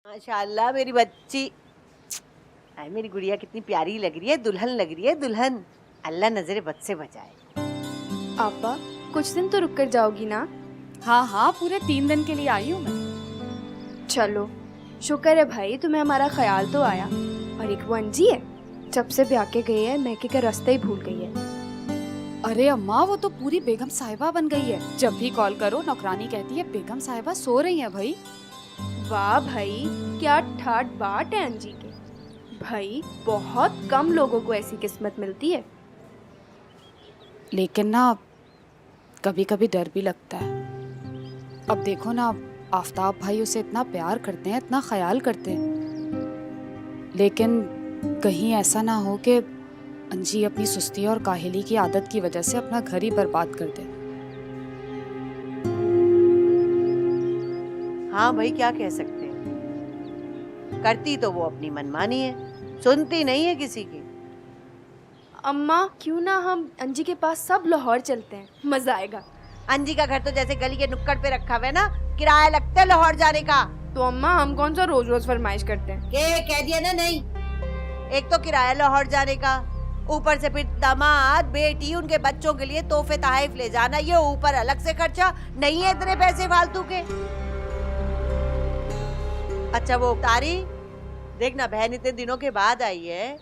माशाल्लाह मेरी बच्ची। आई मेरी गुड़िया कितनी प्यारी लग रही है, दुल्हन लग रही है, दुल्हन। अल्लाह नजरे बद से बचाए। आपा कुछ दिन तो रुक कर जाओगी ना? हाँ हाँ, पूरे 3 दिन के लिए आई हूँ मैं। चलो शुक्र है भाई, तुम्हें हमारा ख्याल तो आया। और एक वो अंजी है, जब से ब्याह के गई है मैके का रास्ता ही भूल गई है। अरे अम्मा, वो तो पूरी बेगम साहिबा बन गई है। जब भी कॉल करो नौकरानी कहती है बेगम साहिबा सो रही है भाई। वाह भाई, क्या ठाट बाट है अंजी के। भाई बहुत कम लोगों को ऐसी किस्मत मिलती है। लेकिन ना कभी कभी डर भी लगता है। अब देखो ना, आफताब भाई उसे इतना प्यार करते हैं, इतना ख्याल करते हैं, लेकिन कहीं ऐसा ना हो कि अंजी अपनी सुस्ती और काहिली की आदत की वजह से अपना घर ही बर्बाद कर दे। हाँ भाई, क्या कह सकते हैं। करती तो वो अपनी मनमानी है, सुनती नहीं है किसी की। अम्मा क्यों ना हम अंजी के पास सब लाहौर चलते हैं, मजा आएगा। अंजी का घर तो जैसे गली के नुक्कड़ पे रखा हुआ है ना, किराया लगता है लाहौर जाने का। तो अम्मा हम कौन सा रोज रोज फरमाइश करते हैं? कह दिया ना नहीं। एक तो किराया लाहौर जाने का, ऊपर से फिर दामाद बेटी उनके बच्चों के लिए तोहफे तहफ ले जाना, ये ऊपर अलग से खर्चा। नहीं है इतने पैसे फालतू के। अच्छा वो तारी, देखना बहन इतने दिनों के बाद आई है,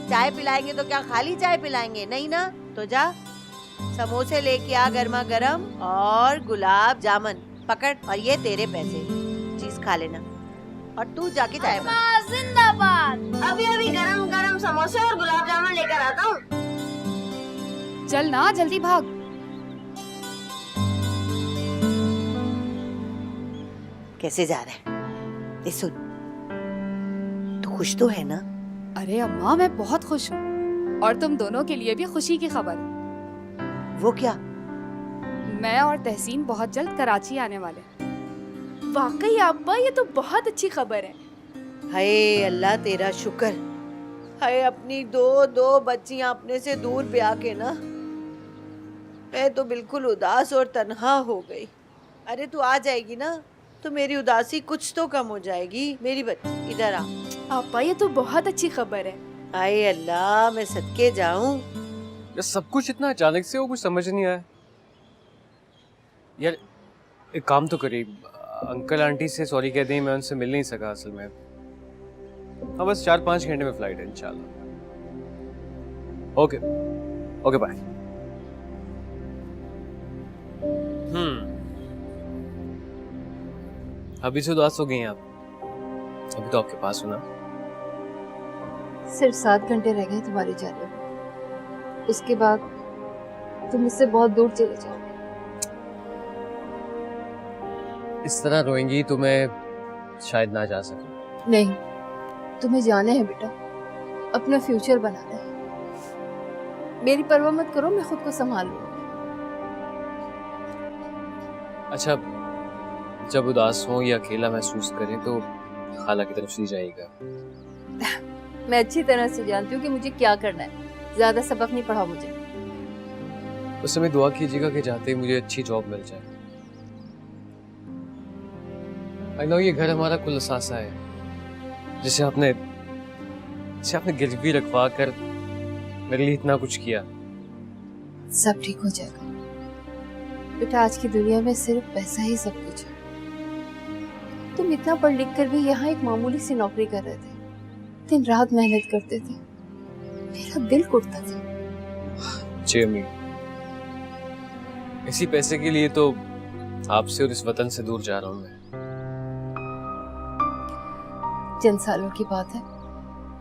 चाय पिलाएंगे तो क्या खाली चाय पिलाएंगे? नहीं ना, तो जा समोसे लेके आ गर्मा गर्म, और गुलाब जामुन पकड़, और ये तेरे पैसे, चीज खा लेना। और तू जाके चाय बना। जिंदाबाद। अभी अभी गरम गरम समोसे और गुलाब जामुन लेकर आता हूँ। चल ना, जल्दी भाग। कैसे जा रहा है? ये सुन, तू खुश तो है ना? अरे अम्मा, मैं बहुत खुश हूँ, और तुम दोनों के लिए भी खुशी की खबर। वो क्या? मैं और तहसीन बहुत जल्द कराची आने वाले। वाकई अब्बा, ये तो बहुत अच्छी खबर है। हाय अल्लाह तेरा शुक्र। हाय अपनी दो बच्चियां अपने से दूर पे आके ना, मैं तो बिल्कुल उदास और तन्हा हो गई। अरे तू आ जाएगी ना तो मेरी उदासी कुछ तो कम हो जाएगी। मेरी बच्ची इधर आ। अब्बा ये तो बहुत अच्छी खबर है। हाय अल्लाह, मैं सदके जाऊं। ये सब कुछ इतना अचानक से हो, कुछ समझ नहीं आया यार। एक काम तो करिए, अंकल आंटी से सॉरी कह दें, मैं उनसे मिल नहीं सका असल में। हाँ बस 4-5 घंटे में फ्लाइट है इंशाल्लाह। Okay okay bye. अभी से उदास हो गई हैं आप? अभी तो आपके पास हो ना। सिर्फ 7 घंटे रह गए तुम्हारे जाने में, उसके बाद तुम मुझसे बहुत दूर चले जाओगे। इस तरह रोएंगी तो मैं शायद ना जा सकूं। नहीं, तुम्हें जाना है बेटा, अपना फ्यूचर बनाना है। मेरी परवाह मत करो, मैं खुद को संभाल लूंगी। अच्छा, जब उदास हो या अकेला महसूस करें तो खाला की तरफ से जाइएगा। मैं अच्छी तरह से जानती हूँ कि मुझे क्या करना है। ज्यादा सबक नहीं पढ़ा मुझे। उस समय दुआ कीजिएगा कि जाते ही मुझे अच्छी जॉब मिल जाए। आई नो ये घर हमारा कुल असासा है, जिसे आपने गिरवी रखवा कर मेरे लिए इतना कुछ किया। सब ठीक हो जाएगा बेटा, आज की दुनिया में सिर्फ पैसा ही सब कुछ है। तुम इतना पढ़ लिख कर भी यहाँ एक मामूली सी नौकरी कर रहे थे, दिन रात मेहनत करते थे, मेरा दिल कुटता था। जी अम्मी, इसी पैसे के लिए तो आपसे और इस वतन से दूर जा रहा हूँ मैं। चंद सालों की बात है,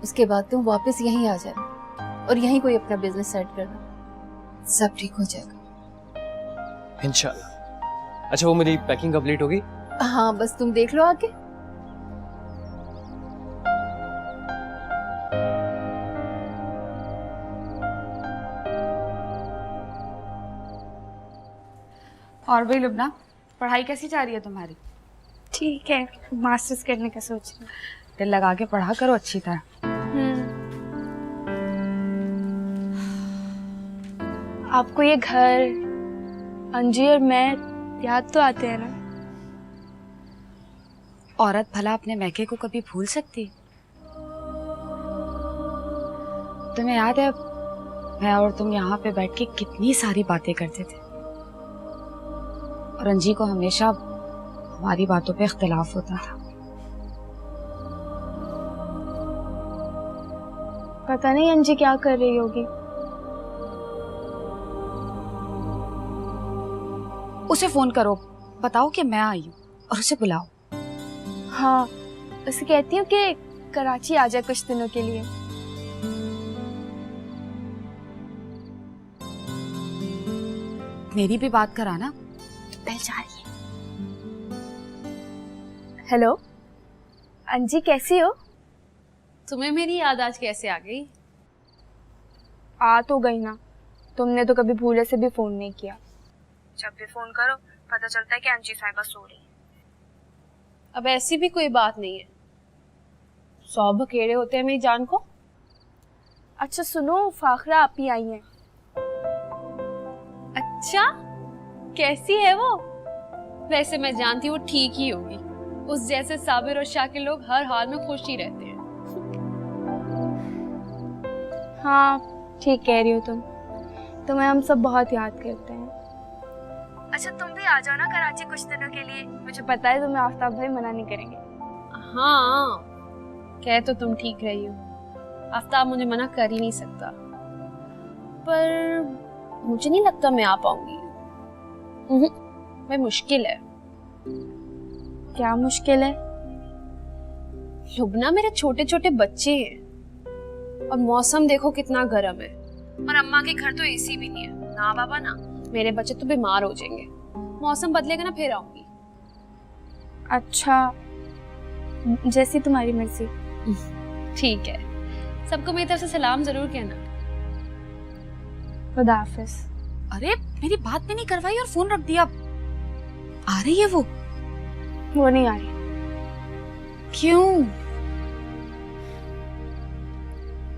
उसके बाद तुम वापस यहीं आ जाना और यहीं कोई अपना बिजनेस सेट करना, सब ठीक हो जाएगा इंशाल्लाह। अच्छा वो मेरी पैकिंग कंप्लीट होगी? हाँ बस तुम देख लो आके। और भाई लुबना, पढ़ाई कैसी जा रही है तुम्हारी? ठीक है, मास्टर्स करने का सोच रही हूँ। दिल लगा के पढ़ा करो अच्छी तरह। आपको ये घर, अंजी और मैं याद तो आते हैं ना? औरत भला अपने मैके को कभी भूल सकती? तुम्हें याद है मैं और तुम यहाँ पे बैठ के कितनी सारी बातें करते थे, और अंजी को हमेशा हमारी बातों पे इख्तिलाफ होता था। पता नहीं अंजी क्या कर रही होगी। उसे फोन करो, बताओ कि मैं आई हूँ और उसे बुलाओ। हाँ, उसे कहती हूँ कि कराची आ जाए कुछ दिनों के लिए। मेरी भी बात कराना। बेल जा रही है। हेलो अंजी, कैसी हो? तुम्हें मेरी याद आज कैसे आ गई? आ तो गई ना, तुमने तो कभी भूले से भी फोन नहीं किया। जब भी फोन करो पता चलता है कि अंजी साहिबा सो रही है। अब ऐसी भी कोई बात नहीं है, 100 बकेड़े होते हैं मेरी जान को। अच्छा सुनो, फाखरा आप ही आई हैं। अच्छा, कैसी है वो? वैसे मैं जानती हूँ वो ठीक ही होगी, उस जैसे साबिर और शाकिर लोग हर हाल में खुश ही रहते हैं। हाँ ठीक कह रही हो तुम, तुम्हें हम सब बहुत याद करते हैं। अच्छा तुम भी आ जाओ ना कराची कुछ दिनों के लिए, मुझे पता है तुम्हें आफ्ताब भाई मना नहीं करेंगे। हाँ, कह तो तुम ठीक रही हो, आफ्ताब मुझे मना कर ही नहीं सकता, पर मुझे नहीं लगता मैं आ पाऊंगी। भाई मुश्किल है। क्या मुश्किल है? लुबना, मेरे छोटे छोटे बच्चे हैं और मौसम देखो कितना गर्म है, और अम्मा के घर तो एसी भी नहीं है। ना बाबा ना, मेरे बच्चे तो बीमार हो जाएंगे। मौसम बदलेगा ना फिर आऊंगी। अच्छा, जैसी तुम्हारी मर्जी। ठीक है, सबको मेरी तरफ से सलाम जरूर कहना। खुदा हाफिज। अरे मेरी बात भी नहीं करवाई और फोन रख दिया। आ रही है वो नहीं आ रही। क्यों?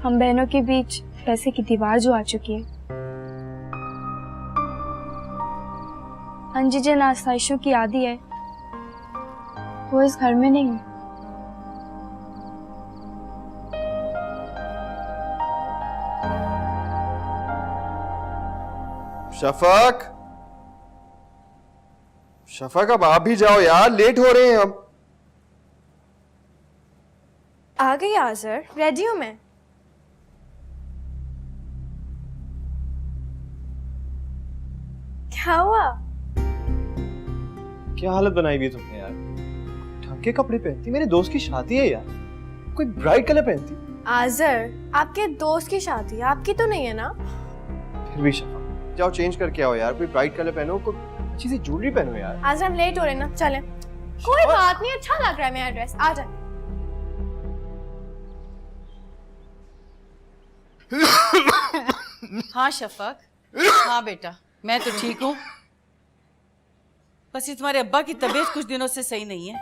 हम बहनों के बीच पैसे की दीवार जो आ चुकी है। अंजी जिन आसाइशों की आदी है वो इस घर में नहीं है। शफक, शफक अब आप भी जाओ यार, लेट हो रहे हैं हम। आ गई आज़र, रेडी हूँ मैं। क्या हुआ? क्या हालत बनाई हुई है तुमने यार? ढंग के कपड़े पहनती, मेरे दोस्त की शादी है यार, कोई ब्राइट कलर पहनती। आज़र, आपके दोस्त की शादी, आपकी तो नहीं है ना? फिर भी शफक, जाओ चेंज करके आओ यार, कोई ब्राइट कलर पहनो, कोई अच्छी सी ज्वेलरी पहनो यार। आज हम लेट हो रहे ना, चलें। कोई बात नहीं, अच्छा लग रहा है मेरा ड्रेस, आ जाए। हाँ शफक, हाँ बेटा, मैं तो ठीक हूँ, बस ये तुम्हारे अब्बा की तबीयत कुछ दिनों से सही नहीं है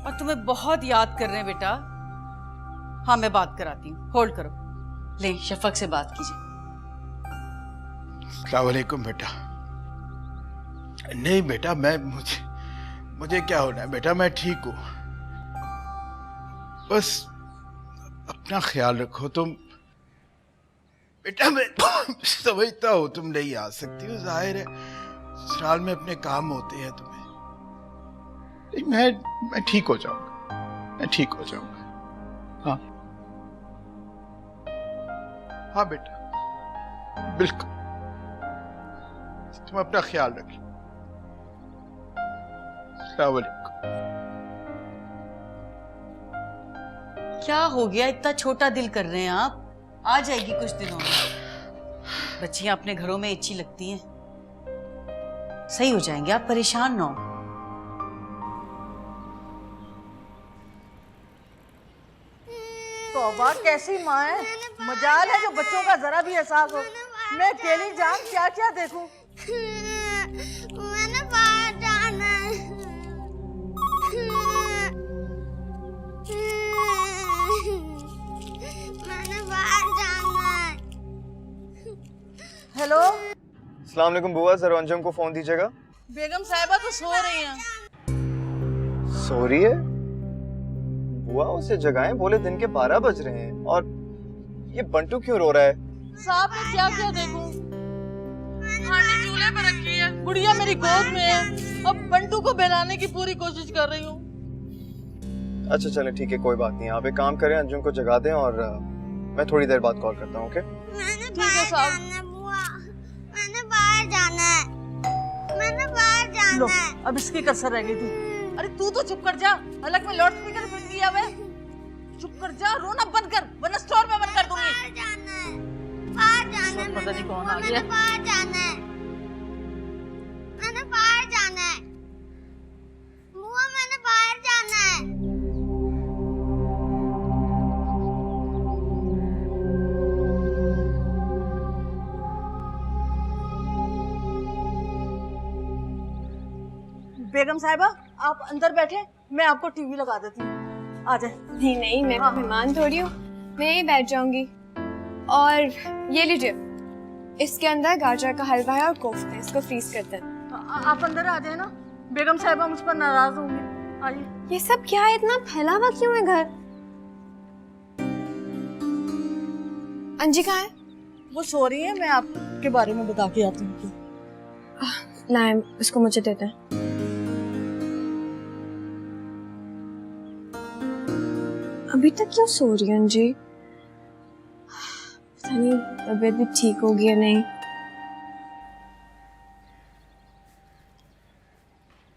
और तुम्हें बहुत याद कर रहे हैं बेटा। हाँ मैं बात कराती हूँ, होल्ड करो। ले शफक से बात कीजिए। अस्सलाम वालेकुम बेटा। नहीं बेटा, मुझे क्या होना है बेटा, मैं ठीक हूँ, बस अपना ख्याल रखो तुम। बेटा मैं समझता हूँ तुम नहीं आ सकती हो, जाहिर है ससुराल में अपने काम होते हैं तुम्हें, लेकिन मैं ठीक हो जाऊंगा, मैं ठीक हो जाऊंगा। हाँ हाँ बेटा, बिल्कुल, तुम अपना ख्याल रखिए। अस्सलाम वालेकुम। क्या हो गया, इतना छोटा दिल कर रहे हैं आप? आ जाएगी कुछ दिनों में, बच्चियां अपने घरों में अच्छी लगती हैं, सही हो जाएंगे, आप परेशान ना हो। तौबा, कैसी माँ है, मजाल है जो बच्चों का जरा भी एहसास हो। मैं अकेली जान क्या क्या देखूं। मैंने बाहर जाना है। मैंने बाहर जाना है। हेलो, अस्सलाम वालेकुम बुआ, सर अंजम को फोन दीजिएगा। बेगम साहिबा तो सो रही हैं। सो रही है? बुआ उसे जगाएं, बोले दिन के 12 बज रहे हैं। और ये बंटू क्यों रो रहा है? साहब मैं क्या क्या देखूं? हांडी चूल्हे पे रखी है, गुड़िया मेरी गोद में है, अब बंटू को बहलाने की पूरी कोशिश कर रही हूँ। अच्छा चले ठीक है, कोई बात नहीं। आप एक काम करें, अंजुम को जगा दें और मैं थोड़ी देर बाद कॉल करता हूँ। ओके ठीक है साहब। मैंने बाहर जाना है, मैंने बाहर जाना है। अब इसकी कसर रह गई थी। अरे तू तो चुप कर जा, अलग में लाउड स्पीकर बन गया वे। चुप कर जा, रोना बंद कर वरना स्टोर में बंद कर दूंगी। बाहर जाना है, बाहर जाना है। पता नहीं कौन आ गया। बाहर जाना है, मैंने बाहर जाना है। बुआ मैंने बाहर जाना है। बेगम साहिबा आप अंदर बैठे, मैं आपको टीवी लगा देती हूँ। आ जाए। नहीं नहीं, मैं मेहमान थोड़ी हूँ, मैं यहीं बैठ जाऊंगी। और ये लीजिए, इसके अंदर गाजर का हलवा है और कोफ्ते, इसको फ्रीज करते हैं। आप अंदर आ जाए ना, बेगम साहिबा मुझ पर नाराज होंगी। आइए। ये सब क्या है, इतना फैला हुआ क्यों है घर? अंजी कहाँ है? वो सो रही है, मैं आपके बारे में बता के आती हूँ। लाएं, इसको मुझे देते हैं। अभी तक क्यों सो रही है अंजी? पता नहीं तबीयत भी ठीक होगी या नहीं।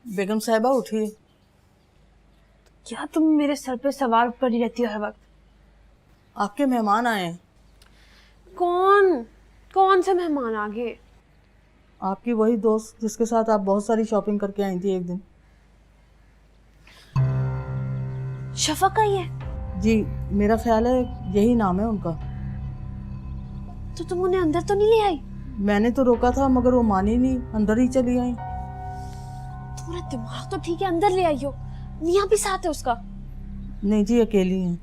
बेगम साहिबा उठिए। क्या तुम मेरे सर पे सवार पड़ी रहती हो हर वक्त? आपके मेहमान आए हैं। कौन कौन से मेहमान आ गए? आपकी वही दोस्त जिसके साथ आप बहुत सारी शॉपिंग करके आई थी एक दिन। शफक आई है? जी मेरा ख्याल है यही नाम है उनका। तो तुम उन्हें अंदर तो नहीं ले आई? मैंने तो रोका था मगर वो मानी नहीं, अंदर ही चली आई। तुम्हारा दिमाग तो ठीक है, अंदर ले आई हो। मियाँ भी साथ है उसका? नहीं जी, अकेली हैं।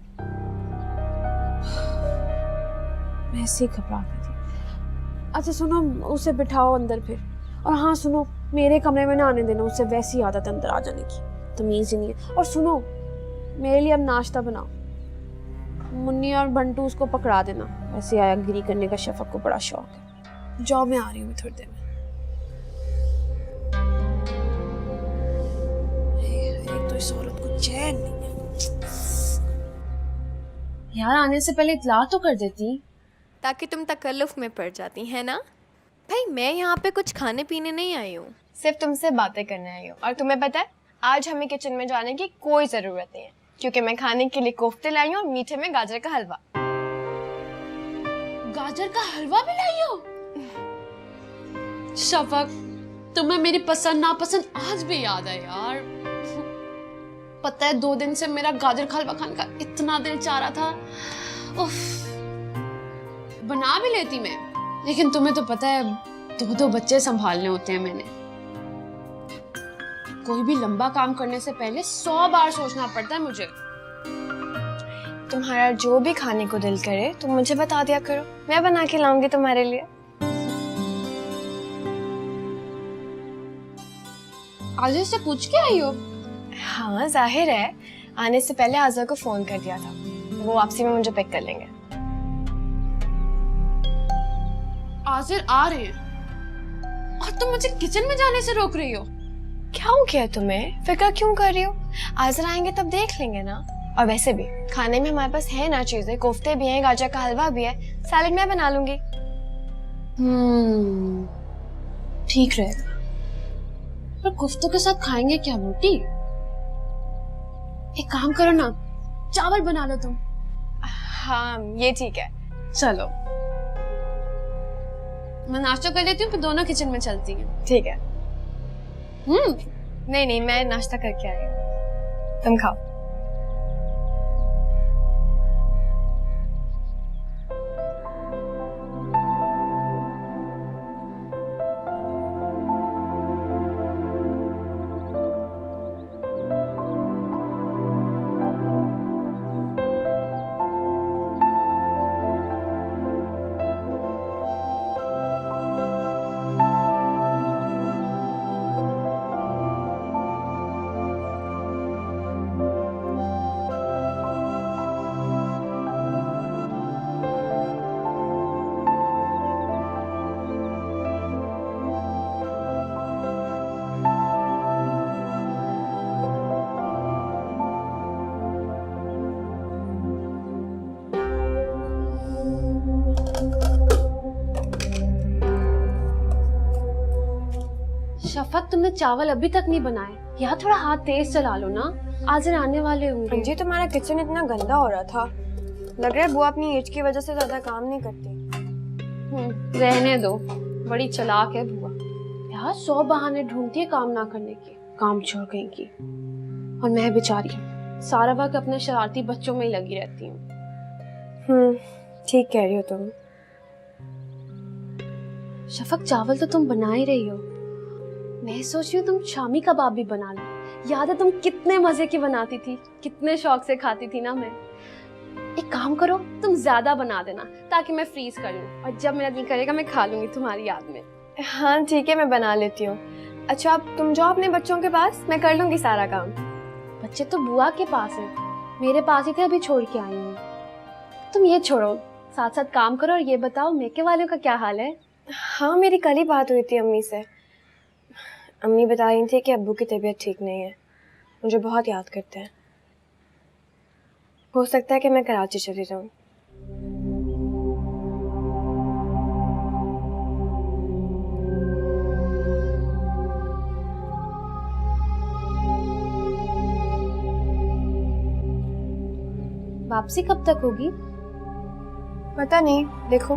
मैं ऐसे ही घबरा गई थी। अच्छा सुनो, उसे बिठाओ अंदर फिर। और हाँ सुनो, मेरे कमरे में ना आने देना, उससे वैसी आदत अंदर आ जाने की, तमीज ही नहीं है। और सुनो, मेरे लिए अब नाश्ता बनाओ। मुन्नी और बंटू उसको पकड़ा देना, ऐसे आयागिरी करने का शफक को बड़ा शौक है। जाओ, मैं आ रही हूँ थोड़ी देर में। एक तो इस औरत को चैन नहीं है यार। आने से पहले इतला तो कर देती, ताकि तुम तकल्लुफ में पड़ जाती है ना। भाई मैं यहाँ पे कुछ खाने पीने नहीं आई हूँ, सिर्फ तुमसे बातें करने आई हूँ। और तुम्हें पता है, आज हमें किचन में जाने की कोई जरूरत नहीं है, क्योंकि मैं खाने के लिए कोफ्ते लाई हूँ और मीठे में गाजर का हलवा। गाजर का हलवा भी लाई हो? शफक, तुम्हें मेरी पसंद नापसंद आज भी याद है यार। पता है 2 दिन से मेरा गाजर का हलवा खाने का इतना दिल चाह रहा था। उफ, बना भी लेती मैं, लेकिन तुम्हें तो पता है 2 बच्चे संभालने होते हैं मैंने। कोई भी लंबा काम करने से पहले 100 बार सोचना पड़ता है मुझे। तुम्हारा जो भी खाने को दिल करे तुम मुझे बता दिया करो, मैं बना के लाऊंगी तुम्हारे लिए। आज़िज़ से पूछ के आई हो? हाँ जाहिर है, आने से पहले आज़ा को फोन कर दिया था, वो वापसी में मुझे पिक कर लेंगे। आज़िर आ रहे हैं और तुम मुझे किचन में जाने से रोक रही हो? क्या हो गया तुम्हें, फिक्र क्यों कर रही हो? आज़िर आएंगे तब देख लेंगे ना। और वैसे भी खाने में हमारे पास है ना चीजें, कोफ्ते भी हैं, गाजर का हलवा भी है, सैलेड मैं बना लूंगी। ठीक रहेगा। पर कोफ्तों के साथ खाएंगे क्या, रोटी? एक काम करो ना, चावल बना लो तुम। हाँ ये ठीक है। चलो मैं नाश्ता कर लेती हूँ, फिर दोनों किचन में चलती हैं। ठीक है। नहीं नहीं, मैं नाश्ता करके आई हूँ, तुम खाओ। शफक, तुमने चावल अभी तक नहीं बनाए? यहाँ थोड़ा हाथ तेज चला लो ना, आज आने वाले होंगे। जी तुम्हारा किचन इतना गंदा हो रहा था, लग रहा है बुआ अपनी एज की वजह से ज्यादा काम नहीं करती। रहने दो, बड़ी चालाक है बुआ। यार 100 बहाने ढूंढती है काम ना करने के, काम छोड़ गई की। और मैं बेचारी सारा वक्त अपने शरारती बच्चों में ही लगी रहती हूँ। ठीक कह रही हो तुम। शफक, चावल तो तुम बना ही रही हो, मैं सोच रही हूँ तुम शामी कबाब भी बना लो। याद है तुम कितने मजे की बनाती थी, कितने शौक से खाती थी ना मैं। एक काम करो, तुम ज्यादा बना देना ताकि मैं फ्रीज कर लूँ, और जब मेरा दिल करेगा मैं खा लूंगी तुम्हारी याद में। हाँ ठीक है, मैं बना लेती हूँ। अच्छा अब तुम जाओ अपने बच्चों के पास, मैं कर लूंगी सारा काम। बच्चे तो बुआ के पास हैं, मेरे पास ही थे, अभी छोड़ के आई हूँ। तुम ये छोड़ो, साथ साथ काम करो। और ये बताओ मेके वालों का क्या हाल है? हाँ मेरी कल ही बात हुई थी अम्मी से। अम्मी बता रही थी कि अब्बू की तबीयत ठीक नहीं है, मुझे बहुत याद करते हैं। हो सकता है कि मैं कराची चली जाऊँ। वापसी कब तक होगी? पता नहीं, देखो।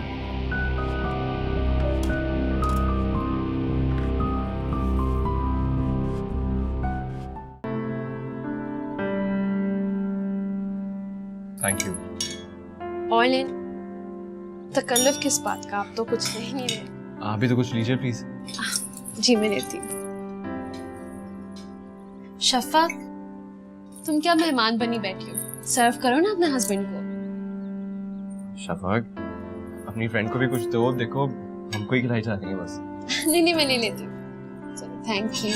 Thank you. और लेन तकल्लुफ किस बात का, आप तो कुछ नहीं रहे। आप भी तो कुछ लीजिए प्लीज। जी मैं लेती हूँ। शफा, तुम क्या मेहमान बनी बैठी हो? सर्व करो ना अपने हस्बैंड को। शफाक, अपनी फ्रेंड को भी कुछ दो, देखो हमको ही खिलाई जा रही है बस। नहीं नहीं, मैं ले लेती हूँ। चलो, थैंक यू।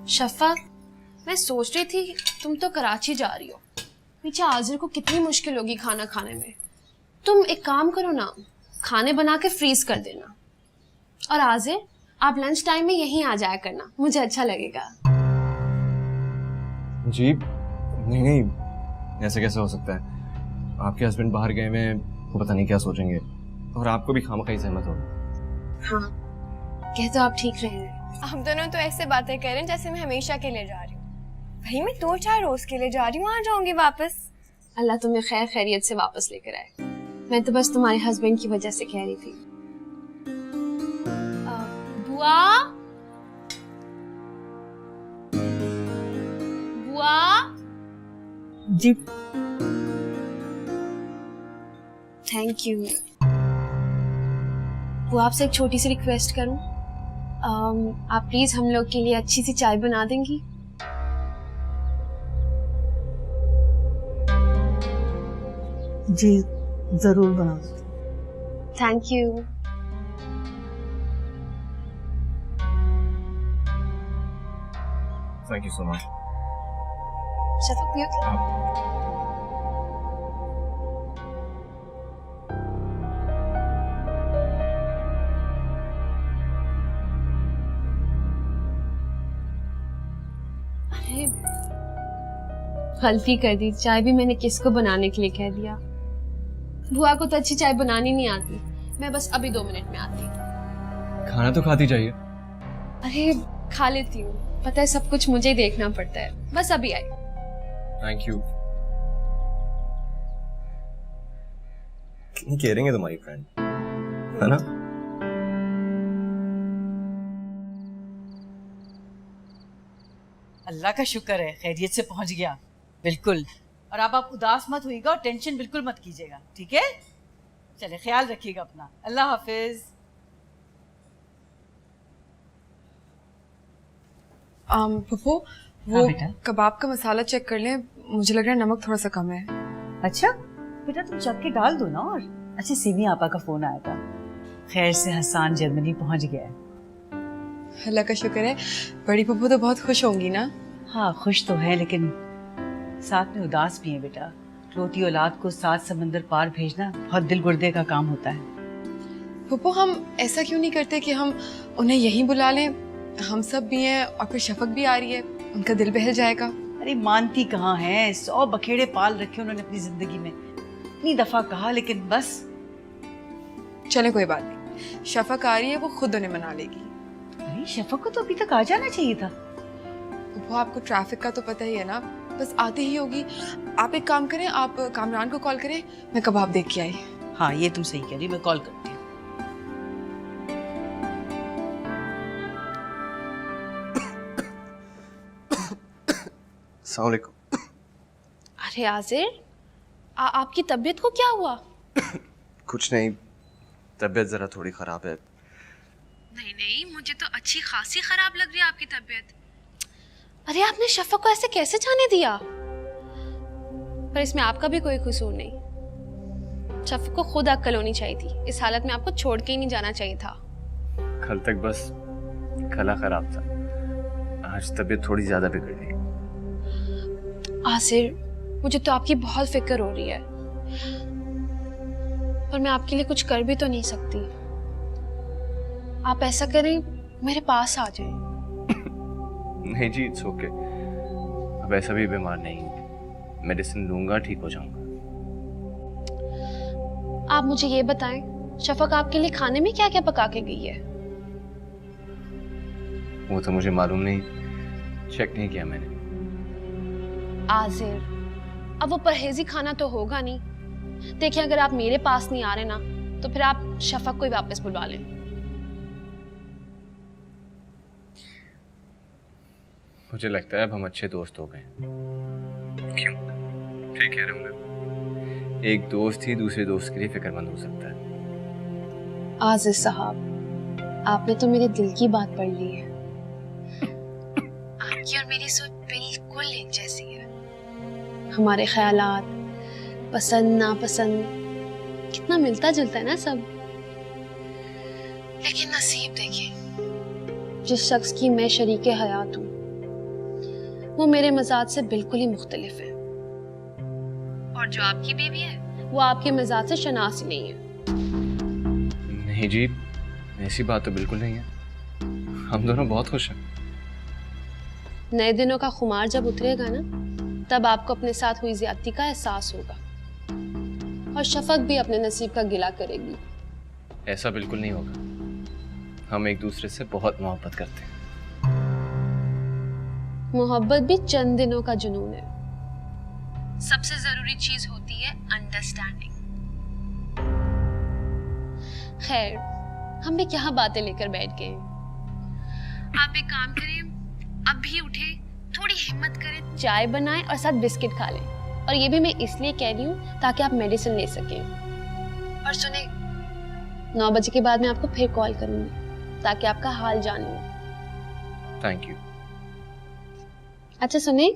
शफा, मैं सोच रही थी तुम तो कराची जा रही हो, पीछे आजिर को कितनी मुश्किल होगी खाना खाने में। तुम एक काम करो ना, खाने बना के फ्रीज कर देना, और आजिर आप लंच टाइम में यहीं आ जाया करना, मुझे अच्छा लगेगा। जी नहीं नहीं, ऐसे कैसे हो सकता है? आपके हस्बैंड बाहर गए में, वो पता नहीं क्या सोचेंगे, और आपको भी खामखा सहमत हो। हाँ, कह तो आप ठीक रहे हैं। हम दोनों तो ऐसे बातें कर रहे हैं जैसे मैं हमेशा के लिए जा रही हूँ। भाई मैं 2-4 रोज के लिए जा रही हूँ, आ जाऊंगी वापस। अल्लाह तुम्हें खैर खैरियत से वापस लेकर आए। मैं तो बस तुम्हारे हस्बैंड की वजह से कह रही थी। बुआ, बुआ जी थैंक यू। बुआ, आपसे एक छोटी सी रिक्वेस्ट करूं? आप प्लीज हम लोग के लिए अच्छी सी चाय बना देंगी? जी जरूर बना। Thank you. Thank you so much. Shafaq पियो। गलती कर दी, चाय भी मैंने किसको बनाने के लिए कह दिया। बुआ को तो अच्छी चाय बनानी नहीं आती, मैं बस अभी 2 मिनट में आती। खाना तो खाती चाहिए। अरे खा लेती हूँ, पता है सब कुछ मुझे ही देखना पड़ता है, बस अभी आई। Thank you. कितनी केयरिंग है तुम्हारी फ्रेंड, है ना? अल्लाह का शुक्र है खैरियत से पहुंच गया। बिल्कुल। और अब आप उदास मत होइएगा और टेंशन बिल्कुल मत कीजिएगा, ठीक है? चले, ख्याल रखिएगा अपना। अल्लाह हाफिज। पप्पू, वो कबाब का मसाला चेक कर लें, मुझे लग रहा है नमक थोड़ा सा कम है। अच्छा बेटा, तुम चख के डाल दो ना। और अच्छा, सीमी आपा का फोन आया था, खैर से हसान जर्मनी पहुंच गया है। अल्लाह का शुक्र है। बड़ी पप्पू तो बहुत खुश होंगी ना? हाँ खुश तो है, लेकिन साथ में उदास भी है बेटा। रोती औलाद को 7 समंदर पार भेजना बहुत दिल गुर्दे का काम होता है। पप्पू, हम ऐसा क्यों नहीं करते कि हम उन्हें यहीं बुला लें, हम सब भी हैं और फिर शफक भी आ रही है, उनका दिल बहल जाएगा। अरे मानती कहाँ है, 100 बखेड़े पाल रखे उन्होंने अपनी जिंदगी में। इतनी दफा कहा, लेकिन बस चले कोई बात नहीं, शफक आ रही है, वो खुद उन्हें मना लेगी। अरे शफक को तो अभी तक आ जाना चाहिए था। वो आपको ट्रैफिक का तो पता ही है ना, बस आते ही होगी। आप एक काम करें, आप कामरान को कॉल करें, मैं कबाब देख के आई। हाँ ये तुम सही कह रही, मैं कॉल करती हूँ। अस्सलाम वालेकुम। अरे आजिर, आपकी तबीयत को क्या हुआ? कुछ नहीं, तबीयत जरा थोड़ी खराब है। नहीं नहीं, मुझे तो अच्छी खासी खराब लग रही है आपकी तबीयत। अरे आपने शफक को ऐसे कैसे जाने दिया? पर इसमें आपका भी कोई कसूर नहीं। शफक को खुद अक्ल होनी चाहिए थी, इस हालत में आपको छोड़ के ही नहीं जाना चाहिए था। कल तक बस गला खराब था, आज तबीयत थोड़ी ज्यादा बिगड़ गई। आसिर, मुझे तो आपकी बहुत फिक्र हो रही है, पर मैं आपके लिए कुछ कर भी तो नहीं सकती। आप ऐसा करें, मेरे पास आ जाएं। नहीं जी, इट्स ओके। अब ऐसा भी बीमार नहीं हूँ, मेडिसिन लूंगा, ठीक हो जाऊंगा। आप मुझे ये बताएं, शफक आपके लिए खाने में क्या क्या पका के गई है? वो तो मुझे मालूम नहीं, चेक नहीं किया मैंने। आजिर, अब वो परहेजी खाना तो होगा नहीं। देखिए, अगर आप मेरे पास नहीं आ रहे ना, तो फिर आप शफक को ही वापस बुलवा लें। मुझे लगता है अब हम अच्छे दोस्त हो गए। क्यों? ठीक कह रहे होंगे, एक दोस्त ही दूसरे दोस्त के लिए फिक्रमंद हो सकता है। आजिर साहब, आपने तो मेरे दिल की बात पढ़ ली है। आपकी और मेरी सोच बिल्कुल एक जैसी है। हमारे ख्यालात, पसंद नापसंद कितना मिलता जुलता है ना सब। लेकिन नसीब देखिए, जिस शख्स की मैं शरीके हयात हूँ, वो मेरे मजाज से बिल्कुल ही मुख्तलिफ है। और जो आपकी बीवी है, वो आपके मजाज से शनास ही नहीं है। नहीं जी, ऐसी बात तो बिल्कुल नहीं है। हम दोनों बहुत खुश हैं। नए दिनों का खुमार जब उतरेगा ना, तब आपको अपने साथ हुई ज्यादती का एहसास होगा, और शफक भी अपने नसीब का गिला करेगी। ऐसा बिल्कुल नहीं होगा, हम एक दूसरे से बहुत मोहब्बत करते हैं। मोहब्बत भी चंद दिनों का जुनून है। सबसे जरूरी चीज होती है अंडरस्टैंडिंग। खैर, हम भी क्या बातें लेकर बैठ गए। आप एक काम करें, अभी उठे, थोड़ी हिम्मत करें, चाय बनाएं और साथ बिस्किट खा लें। और ये भी मैं इसलिए कह रही हूँ ताकि आप मेडिसिन ले सकें। और सुने, 9 बजे के बाद मैं आपको फिर कॉल करूंगी ताकि आपका हाल जान लूं। Thank you. अच्छा सुने,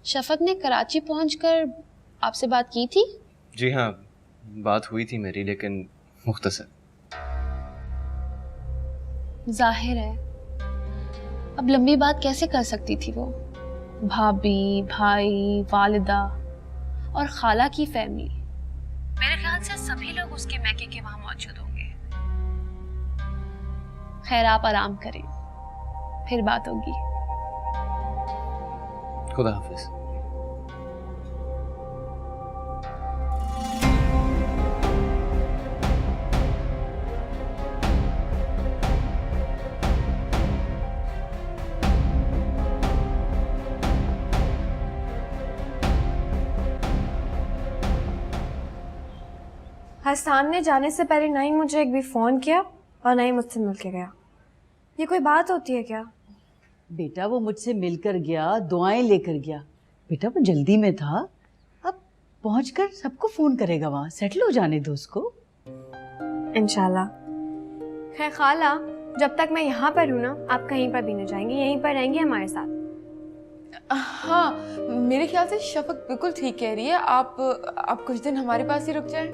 शफक ने कराची पहुंचकर आपसे बात की थी? जी हाँ, बात हुई थी मेरी, लेकिन मुख्तसर। जाहिर है, अब लंबी बात कैसे कर सकती थी वो? भाभी, भाई, वालिदा और खाला की फैमिली, मेरे ख्याल से सभी लोग उसके मैके के वहां मौजूद होंगे। खैर, आप आराम करें, फिर बात होगी। खुदा हाफिज। हसन ने जाने से पहले ना ही मुझे एक भी फ़ोन किया और ना ही मुझसे मिल के गया। ये कोई बात होती है क्या? बेटा वो मुझसे मिलकर गया, दुआएं लेकर गया। बेटा वो जल्दी में था, अब पहुंचकर सबको फोन करेगा, वहां सेटल हो जाने दो उसको। इंशाल्लाह। खैर खाला, जब तक मैं यहाँ पर हूँ ना, आप कहीं पर भी नहीं जाएंगे, यहीं पर रहेंगे हमारे साथ। हाँ, मेरे ख्याल से शफक बिल्कुल ठीक कह रही है। आप कुछ दिन हमारे पास ही रुक जाएं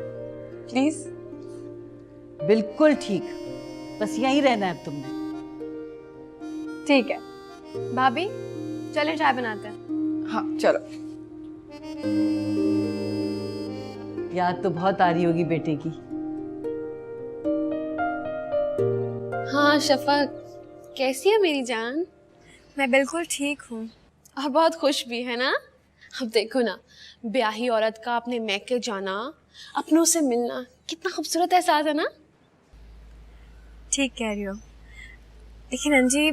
प्लीज। बिल्कुल ठीक, बस यहीं रहना है अब तुमने। ठीक है भाभी, चले चाय बनाते हैं। हाँ चलो। याद तो बहुत आ रही होगी बेटे की। हाँ शफक, कैसी है मेरी जान? मैं बिल्कुल ठीक हूँ और बहुत खुश भी है ना। अब देखो ना, ब्याही औरत का अपने मैके जाना, अपनों से मिलना कितना खूबसूरत एहसास है ना। ठीक कह रही हो, लेकिन अंजी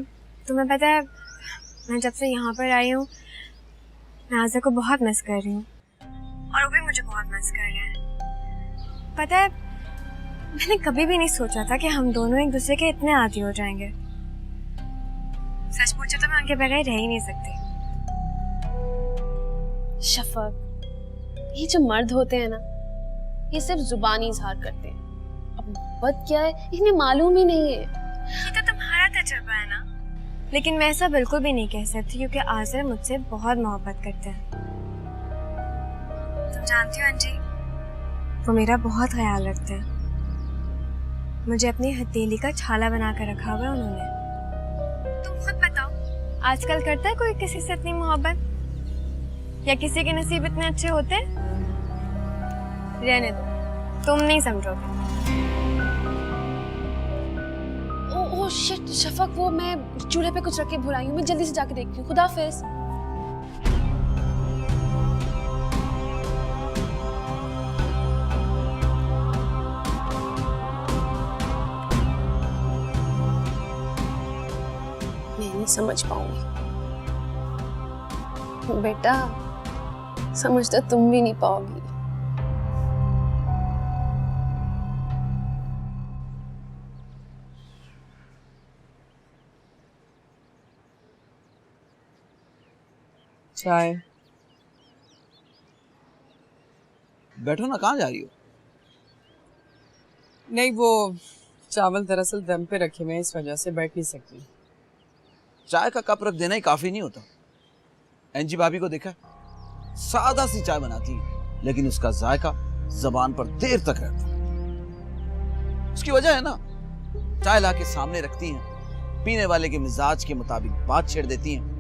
तुम्हें पता है मैं जब से यहाँ पर आई हूँ मैं आज़ा को बहुत मिस कर रही हूँ और वो भी मुझे बहुत मिस कर रहा है। पता है मैंने कभी भी नहीं सोचा था कि हम दोनों एक दूसरे के इतने आदी हो जाएंगे। सच पूछो तो मैं उनके बगैर रह ही नहीं सकती। शफक, ये जो मर्द होते हैं ना ये सिर्फ जुबानी इजहार करते हैं, अब मोहब्बत क्या है इन्हें मालूम ही नहीं है। ये तो तुम्हारा तजुर्बा है ना, लेकिन मैं ऐसा बिल्कुल भी नहीं कह सकती क्योंकि आज़र मुझसे बहुत मोहब्बत करते हैं। तुम जानती हो अंजी, वो मेरा बहुत ख्याल रखते हैं। मुझे अपनी हथेली का छाला बना कर रखा हुआ है उन्होंने। तुम खुद बताओ, आजकल करता है कोई किसी से इतनी मोहब्बत, या किसी के नसीब इतने अच्छे होते हैं? रहने दो, तुम नहीं समझोगे। ओह शिट शफक, वो मैं चूल्हे पे कुछ रख के भुलाई हूँ, मैं जल्दी से जाके देखती हूँ। खुदाफिज। मैं नहीं समझ पाऊंगी बेटा, समझ तो तुम भी नहीं पाओगी। चाय। बैठो ना, कहाँ जा रही हो? नहीं, वो चावल दरअसल दम पे रखे हुए हैं, इस वजह से बैठ नहीं सकती। चाय का कप रख देना ही काफी नहीं होता। एंजी भाभी को देखा, सादा सी चाय बनाती है लेकिन उसका जायका जबान पर देर तक रहता है। उसकी वजह है ना, चाय लाके सामने रखती हैं, पीने वाले के मिजाज के मुताबिक बात छेड़ देती हैं।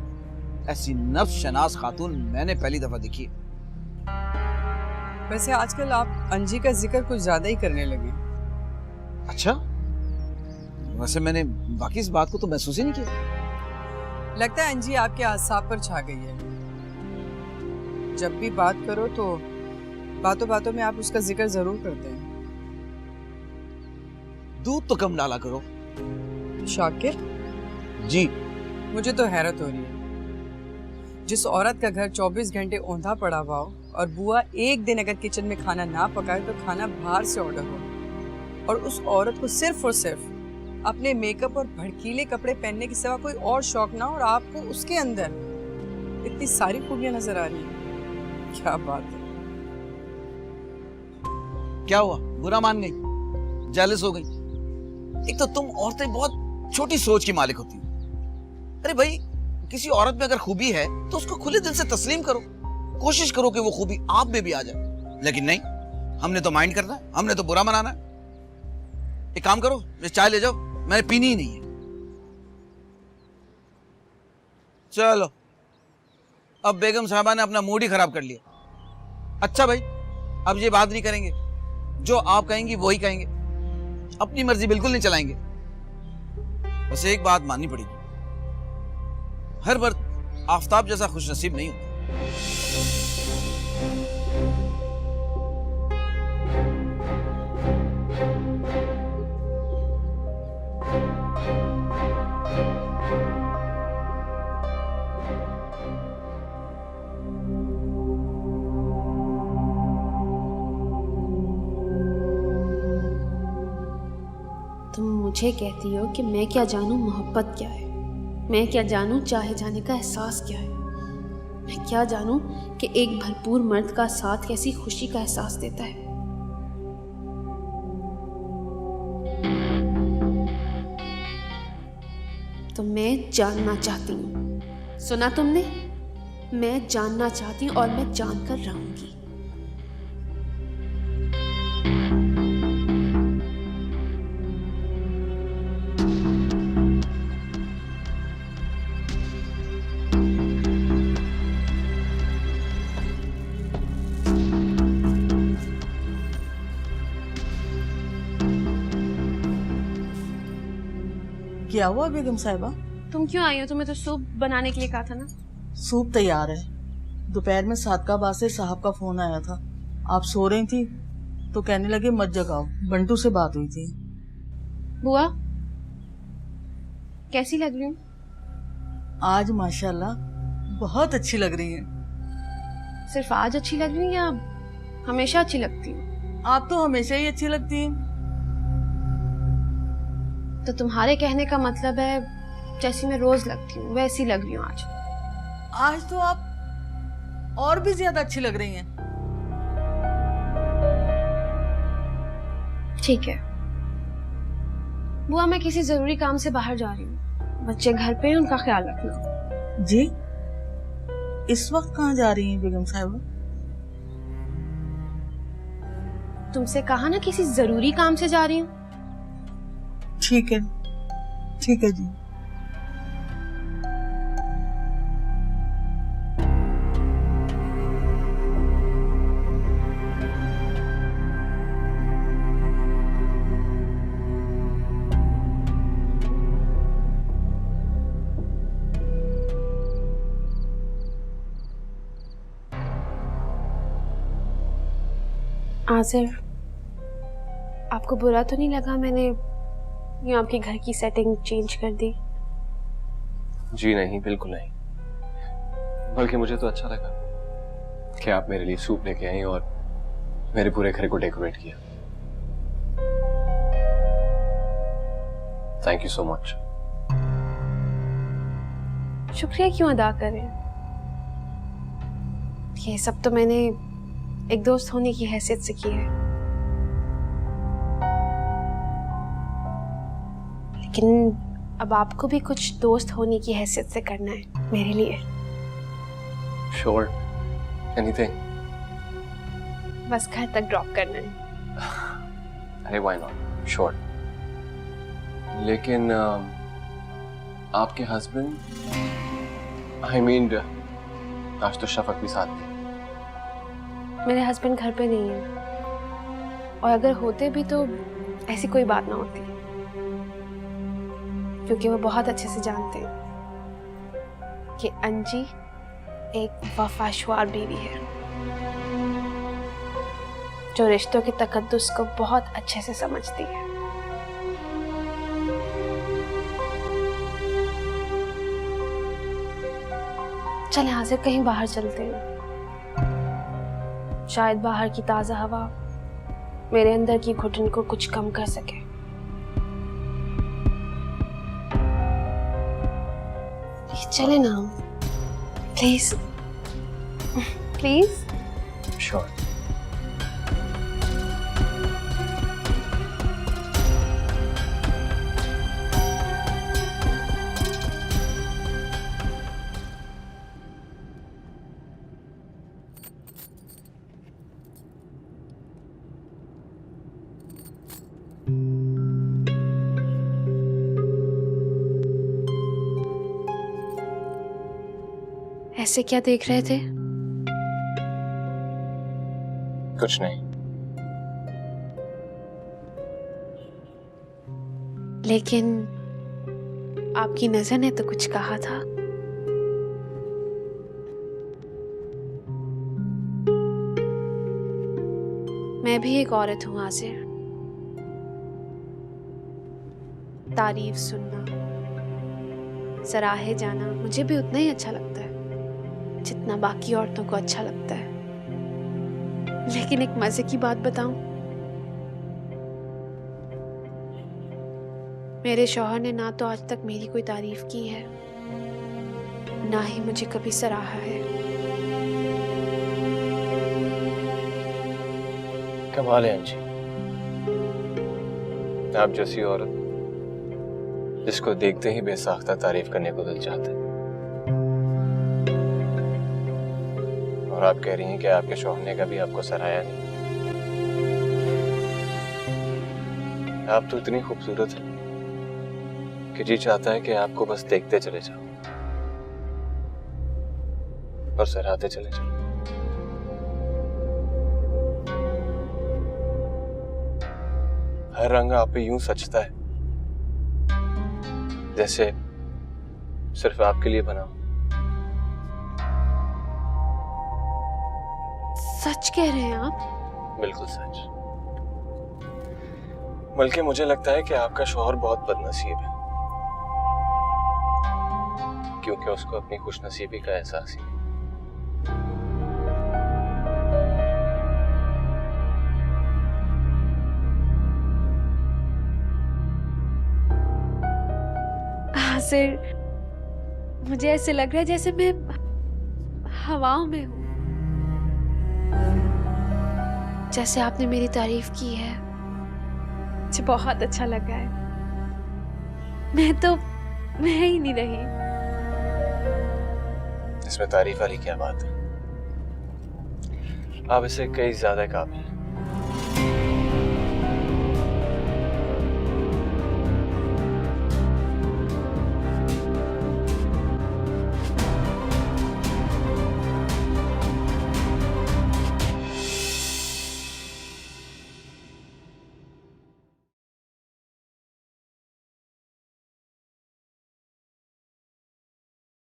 ऐसी नफ्स शनास खातून मैंने पहली दफा देखी। वैसे आजकल आप अंजी का जिक्र कुछ ज्यादा ही करने लगे। अच्छा, वैसे मैंने बाकी इस बात को तो महसूस ही नहीं किया। लगता है अंजी आपके आसाब पर छा गई है। जब भी बात करो तो बातों बातों में आप उसका जिक्र जरूर करते हैं। दूध तो कम डाला करो। शाकिर जी, मुझे तो हैरत हो रही है, जिस औरत का घर 24 घंटे औंधा पड़ा हुआ हो और बुआ एक दिन अगर किचन में खाना ना पकाए तो खाना बाहर से ऑर्डर हो, और उस औरत को सिर्फ और सिर्फ अपने मेकअप और भड़कीले कपड़े पहनने के सिवा कोई और शौक ना, और आपको उसके अंदर इतनी सारी खूबियां नजर आ रही हैं। क्या बात है। क्या हुआ, बुरा मान गई, जेलस हो गई? एक तो तुम औरतें बहुत छोटी सोच की मालिक होती हो। अरे भाई, किसी औरत में अगर खूबी है तो उसको खुले दिल से तस्लीम करो, कोशिश करो कि वो खूबी आप में भी आ जाए। लेकिन नहीं, हमने तो माइंड करना है, हमने तो बुरा मनाना है। एक काम करो, ये चाय ले जाओ, मैंने पीनी ही नहीं है। चलो, अब बेगम साहबा ने अपना मूड ही खराब कर लिया। अच्छा भाई, अब ये बात नहीं करेंगे, जो आप कहेंगी वो ही कहेंगे, अपनी मर्जी बिल्कुल नहीं चलाएंगे। बस एक बात माननी पड़ेगी, हर मर्द आफताब जैसा खुशनसीब नहीं होता। तुम मुझे कहती हो कि मैं क्या जानूं मोहब्बत क्या है, मैं क्या जानूं चाहे जाने का एहसास क्या है, मैं क्या जानूं कि एक भरपूर मर्द का साथ कैसी खुशी का एहसास देता है। तो मैं जानना चाहती हूँ। सुना तुमने? मैं जानना चाहती हूँ और मैं जानकर रहूंगी। क्या हुआ बेगम साहिबा? तुम क्यों आई हो? तुम्हें तो सूप बनाने के लिए कहा था ना। सूप तैयार है। दोपहर में सादकाबाद से साहब का फोन आया था, आप सो रही थी तो कहने लगे मत जगाओ। बंटू से बात हुई थी। बुआ कैसी लग रही हूँ? आज माशाल्लाह बहुत अच्छी लग रही है। सिर्फ आज अच्छी लग रही है या हमेशा अच्छी लगती हूँ? आप तो हमेशा ही अच्छी लगती हैं। तो तुम्हारे कहने का मतलब है जैसी मैं रोज लगती हूँ वैसी लग रही हूँ आज। आज तो आप और भी ज्यादा अच्छी लग रही हैं। ठीक है बुआ, मैं किसी जरूरी काम से बाहर जा रही हूँ। बच्चे घर पे हैं, उनका ख्याल रखना। जी इस वक्त कहाँ जा रही हैं बेगम साहिबा? तुमसे कहा ना किसी जरूरी काम से जा रही हूँ। ठीक है जी। आसिर, आपको बुरा तो नहीं लगा मैंने यूं आपके घर की सेटिंग चेंज कर दी? जी नहीं, बिल्कुल नहीं। बल्कि मुझे तो अच्छा लगा कि आप मेरे लिए सूप लेके आई और मेरे पूरे घर को डेकोरेट किया। Thank you so much. शुक्रिया क्यों अदा करें? ये सब तो मैंने एक दोस्त होने की हैसियत से की है। लेकिन अब आपको भी कुछ दोस्त होने की हैसियत से करना है मेरे लिए। Sure, anything. बस घर तक ड्रॉप करना है। अरे व्हाई नॉट, श्योर। लेकिन आपके हस्बैंड, आई मीन आज तो शफक भी साथ थे। मेरे हस्बैंड घर पे नहीं है, और अगर होते भी तो ऐसी कोई बात ना होती, क्योंकि वो बहुत अच्छे से जानते हैं कि अंजी एक वफाशवार बीवी है जो रिश्तों के तकद्दुस को बहुत अच्छे से समझती है। चले हाजिर कहीं बाहर चलते हैं। शायद बाहर की ताजा हवा मेरे अंदर की घुटन को कुछ कम कर सके। चले ना हम, प्लीज प्लीज। श्योर। ऐसे क्या देख रहे थे? कुछ नहीं। लेकिन आपकी नजर ने तो कुछ कहा था। मैं भी एक औरत हूं आसिर। तारीफ सुनना, सराहे जाना मुझे भी उतना ही अच्छा लगता है जितना बाकी औरतों को अच्छा लगता है। लेकिन एक मजे की बात बताऊं, मेरे शौहर ने ना तो आज तक मेरी कोई तारीफ की है, ना ही मुझे कभी सराहा है। कमाल है अंजी, आप जैसी औरत जिसको देखते ही बेसाख्ता तारीफ करने को दिल चाहता है। और आप कह रही हैं कि आपके शौहर ने कभी आपको सराहा नहीं। आप तो इतनी खूबसूरत हैं कि जी चाहता है कि आपको बस देखते चले जाओ और सराहते चले जाओ। हर रंग आप पे यूं सचता है जैसे सिर्फ आपके लिए बना। सच कह रहे हैं आप? बिल्कुल सच। बल्कि मुझे लगता है कि आपका शौहर बहुत बदनसीब है, क्योंकि उसको अपनी खुशनसीबी का एहसास ही नहीं। आसिर, मुझे ऐसे लग रहा है जैसे मैं हवाओं में हूँ। जैसे आपने मेरी तारीफ की है, मुझे बहुत अच्छा लगा है। मैं ही नहीं रही। इसमें तारीफ वाली क्या बात है? आप इससे कई ज्यादा काबिल हैं।